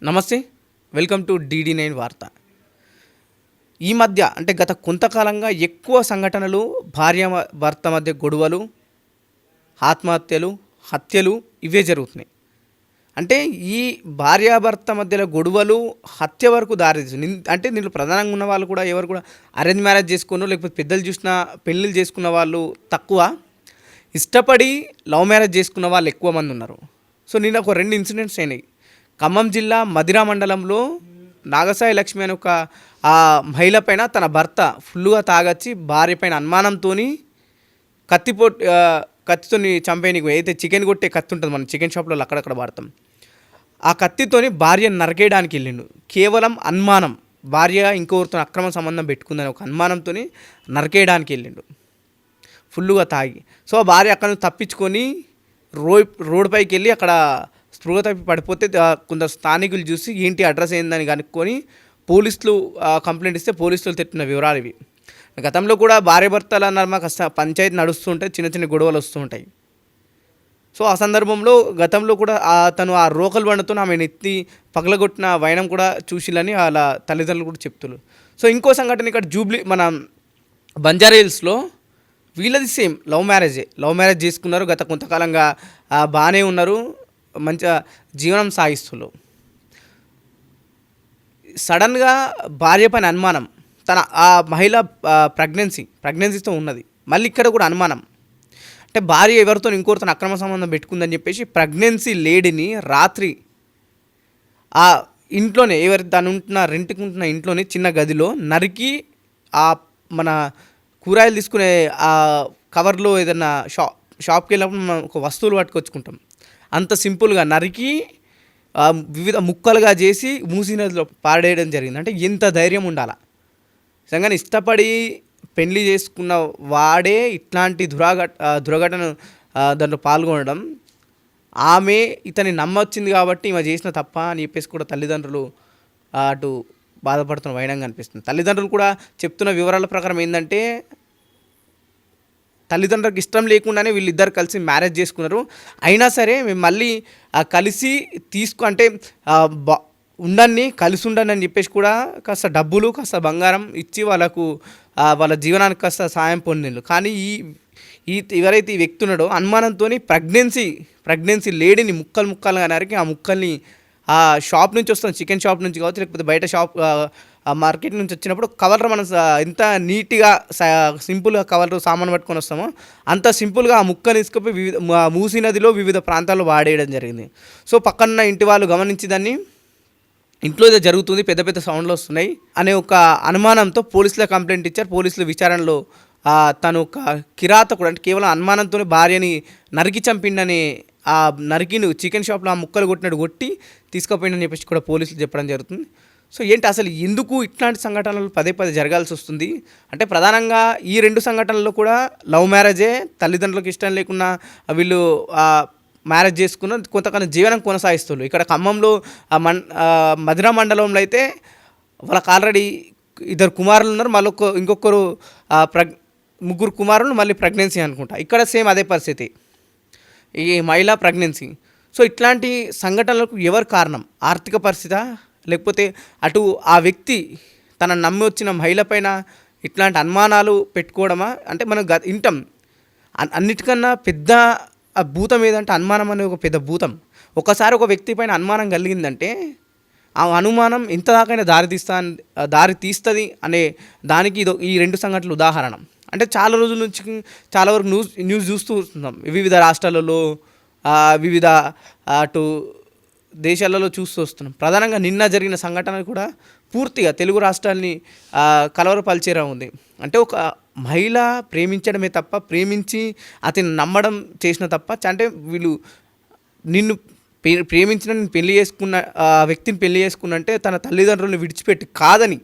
నమస్తే. Welcome to DD9 వార్త. ఈ మధ్య అంటే గత కొంతకాలంగా ఎక్కువ సంఘటనలు భర్త మధ్య గొడవలు, ఆత్మహత్యలు, హత్యలు ఇవే జరుగుతున్నాయి. అంటే ఈ భార్యాభర్త మధ్యలో గొడవలు హత్య వరకు దారితీస్తుంది. అంటే దీంట్లో ప్రధానంగా ఉన్న వాళ్ళు కూడా ఎవరు కూడా అరేంజ్ మ్యారేజ్ చేసుకున్నో లేకపోతే పెద్దలు చూసిన పెళ్ళిళ్ళు చేసుకున్న వాళ్ళు తక్కువ, ఇష్టపడి లవ్ మ్యారేజ్ చేసుకున్న వాళ్ళు ఎక్కువ మంది ఉన్నారు. సో నిన్న ఒక 2 ఇన్సిడెంట్స్ అయినాయి. ఖమ్మం జిల్లా మదిరా మండలంలో నాగసాయి లక్ష్మి అనే ఒక ఆ మహిళ పైన తన భర్త ఫుల్గా తాగొచ్చి భార్య పైన అనుమానంతో కత్తితో చంపేయనికి అయితే చికెన్ కొట్టే కత్తి ఉంటుంది, మనం చికెన్ షాప్లో అక్కడక్కడ వాడతాం. ఆ కత్తితోని భార్యను నరికేయడానికి వెళ్ళిండు. కేవలం అనుమానం, భార్య ఇంకొకరితో అక్రమ సంబంధం పెట్టుకుందని ఒక అనుమానంతో నరికేయడానికి వెళ్ళిండు ఫుల్గా తాగి. సో ఆ భార్య అక్కడ నుంచి తప్పించుకొని రోడ్ పైకి వెళ్ళి అక్కడ స్పృహ తప్పి పడిపోతే కొందరు స్థానికులు చూసి ఏంటి అడ్రస్ ఏందని కనుక్కొని పోలీసులు కంప్లైంట్ ఇస్తే పోలీసులు తెట్టిన వివరాలు ఇవి. గతంలో కూడా భార్య భర్తలు అన్నారు మాకు పంచాయతీ నడుస్తుంటాయి, చిన్న చిన్న గొడవలు వస్తుంటాయి. సో ఆ సందర్భంలో గతంలో కూడా తను ఆ రోకల్ బండతో ఆమెను ఎత్తి పగలగొట్టిన వైనం కూడా చూసిలని వాళ్ళ తల్లిదండ్రులు కూడా చెప్తున్నారు. సో ఇంకో సంఘటన ఇక్కడ మన బంజారా హిల్స్లో వీళ్ళది సేమ్ లవ్ మ్యారేజ్ చేసుకున్నారు. గత కొంతకాలంగా బాగానే ఉన్నారు, మంచిగా జీవనం సాగిస్తున్నారు. సడన్గా భార్య పైన అనుమానం, తన ఆ మహిళ ప్రెగ్నెన్సీతో ఉన్నది. మళ్ళీ ఇక్కడ కూడా అనుమానం, అంటే భార్య ఎవరితో ఇంకోరితో అక్రమ సంబంధం పెట్టుకుందని చెప్పేసి ప్రెగ్నెన్సీ లేడీని రాత్రి ఆ ఇంట్లోనే తను రెంట్కి ఉంటున్న ఇంట్లోనే చిన్న గదిలో నరికి ఆ మన కూరగాయలు తీసుకునే ఆ కవర్లో ఏదైనా షాప్కి వెళ్ళినప్పుడు మనం ఒక వస్తువులు పట్టుకొచ్చుకుంటాం, అంత సింపుల్గా నరికి వివిధ ముక్కలుగా చేసి మూసీ నదిలో పాడేయడం జరిగింది. అంటే ఎంత ధైర్యం ఉండాలా నిజంగా. ఇష్టపడి పెళ్లి చేసుకున్న వాడే ఇట్లాంటి దుర్ఘటన దాంట్లో పాల్గొనడం, ఆమె ఇతన్ని నమ్మొచ్చింది కాబట్టి ఈమె చేసిన తప్ప అని చెప్పేసి కూడా తల్లిదండ్రులు అటు బాధపడుతున్న వైనంగా అనిపిస్తుంది. తల్లిదండ్రులు కూడా చెప్తున్న వివరాల ప్రకారం ఏంటంటే తల్లిదండ్రులకు ఇష్టం లేకుండానే వీళ్ళిద్దరు కలిసి మ్యారేజ్ చేసుకున్నారు. అయినా సరే మేము మళ్ళీ కలిసి అంటే కలిసి ఉండండి అని చెప్పేసి కూడా కాస్త డబ్బులు కాస్త బంగారం ఇచ్చి వాళ్ళ జీవనానికి కాస్త సాయం పొందిండ్రు. కానీ ఎవరైతే ఈ వ్యక్తి ఉన్నాడో అనుమానంతో ప్రెగ్నెన్సీ లేడీని ముక్కలుగా నరికి ఆ ముక్కల్ని ఆ షాప్ నుంచి వస్తాం, చికెన్ షాప్ నుంచి కావచ్చు లేకపోతే బయట మార్కెట్ నుంచి వచ్చినప్పుడు కవర్ మనం ఎంత నీట్గా సింపుల్గా కవర్ సామాను పట్టుకొని వస్తామో అంత సింపుల్గా ఆ ముక్కని తీసుకుపోయి మూసీ నదిలో వివిధ ప్రాంతాల్లో వాడేయడం జరిగింది. సో పక్కన ఇంటి వాళ్ళు గమనించి దాన్ని ఇంట్లో ఏదో జరుగుతుంది, పెద్ద పెద్ద సౌండ్లు వస్తున్నాయి అనే ఒక అనుమానంతో పోలీసులకు కంప్లైంట్ ఇచ్చారు. పోలీసుల విచారణలో తను ఒక కిరాతకుడు, అంటే కేవలం అనుమానంతో భార్యని నరికి చంపిండని ఆ నరికిను చికెన్ షాప్లో ఆ ముక్కలు కొట్టి తీసుకుపోయిందని చెప్పేసి కూడా పోలీసులు చెప్పడం జరుగుతుంది. సో ఏంటి అసలు ఎందుకు ఇట్లాంటి సంఘటనలు పదే జరగాల్సి వస్తుంది అంటే ప్రధానంగా ఈ 2 సంఘటనల్లో కూడా లవ్ మ్యారేజే, తల్లిదండ్రులకు ఇష్టం లేకున్నా వీళ్ళు మ్యారేజ్ చేసుకున్న కొంతకాలం జీవనం కొనసాగిస్తున్నారు. ఇక్కడ ఖమ్మంలో మదిరా మండలంలో అయితే వాళ్ళకి ఆల్రెడీ 2 కుమారులు ఉన్నారు, మళ్ళీ ఇంకొకరు 3 కుమారులు, మళ్ళీ ప్రెగ్నెన్సీ అనుకుంటా. ఇక్కడ సేమ్ అదే పరిస్థితి, ఈ మహిళా ప్రెగ్నెన్సీ. సో ఇట్లాంటి సంఘటనలకు ఎవరు కారణం? ఆర్థిక పరిస్థితి, లేకపోతే అటు ఆ వ్యక్తి తన నమ్మి వచ్చిన మహిళ పైన ఇట్లాంటి అనుమానాలు పెట్టుకోవడమా? అంటే మనం వింటాం అన్నిటికన్నా పెద్ద భూతం ఏదంటే అనుమానం అనే ఒక పెద్ద భూతం. ఒకసారి ఒక వ్యక్తి పైన అనుమానం కలిగిందంటే ఆ అనుమానం ఇంత దాకైనా దారి తీస్తుంది అనే దానికి ఈ 2 సంఘటనలు ఉదాహరణ. అంటే చాలా రోజుల నుంచి చాలా వరకు న్యూస్ చూస్తూ వస్తున్నాం, వివిధ రాష్ట్రాలలో వివిధ అటు దేశాలలో చూస్తూ వస్తున్నాం. ప్రధానంగా నిన్న జరిగిన సంఘటన కూడా పూర్తిగా తెలుగు రాష్ట్రాల్ని కలవరపరిచేలా ఉంది. అంటే ఒక మహిళ ప్రేమించడమే తప్ప, ప్రేమించి అతను నమ్మడం చేసిన తప్ప, అంటే వీళ్ళు నిన్ను ప్రేమించిన పెళ్లి చేసుకున్న వ్యక్తిని పెళ్లి చేసుకున్నంటే తన తల్లిదండ్రులను విడిచిపెట్టి కాదని,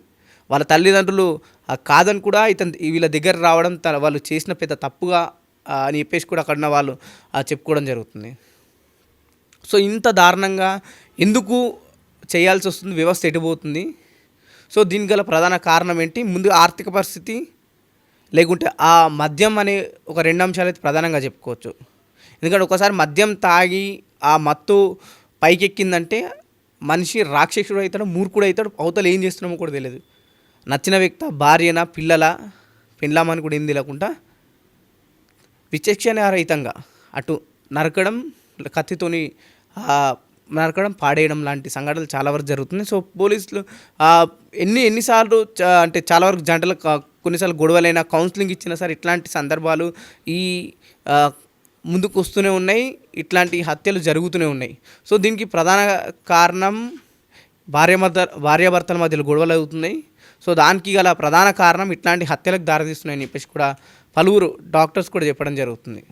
వాళ్ళ తల్లిదండ్రులు కాదని కూడా వీళ్ళ దగ్గర రావడం వాళ్ళు చేసిన పెద్ద తప్పుగా అని చెప్పేసి కూడా అక్కడ వాళ్ళు చెప్పుకోవడం జరుగుతుంది. సో ఇంత దారుణంగా ఎందుకు చేయాల్సి వస్తుంది? వ్యవస్థ ఎటుపోతుంది? సో దీనికి గల ప్రధాన కారణం ఏంటి? ముందు ఆర్థిక పరిస్థితి, లేకుంటే ఆ మద్యం అనే ఒక 2 అంశాలు అయితే ప్రధానంగా చెప్పుకోవచ్చు. ఎందుకంటే ఒకసారి మద్యం తాగి ఆ మత్తు పైకెక్కిందంటే మనిషి రాక్షసుడు అవుతాడు, మూర్ఖుడు అవుతాడు, అవతల ఏం చేస్తున్నామో కూడా తెలియదు. నచ్చిన వ్యక్తి భార్యన పిల్లల పెళ్ళామని కూడా ఏం తెలియకుండా విచక్షణ రహితంగా అటు నరకడం, కత్తితోని నరకడం, పాడేయడం లాంటి సంఘటనలు చాలా వరకు జరుగుతున్నాయి. సో పోలీసులు ఎన్నిసార్లు అంటే చాలా వరకు జంటలు కొన్నిసార్లు గొడవలైనా కౌన్సిలింగ్ ఇచ్చినా సరే ఇట్లాంటి సందర్భాలు ఈ ముందుకు వస్తూనే ఉన్నాయి, ఇట్లాంటి హత్యలు జరుగుతూనే ఉన్నాయి. సో దీనికి ప్రధాన కారణం భార్యాభర్తల మధ్యలో గొడవలు అవుతున్నాయి. సో దానికి గల ప్రధాన కారణం ఇట్లాంటి హత్యలకు దారితీస్తున్నాయని చెప్పేసి కూడా పలువురు డాక్టర్స్ కూడా చెప్పడం జరుగుతుంది.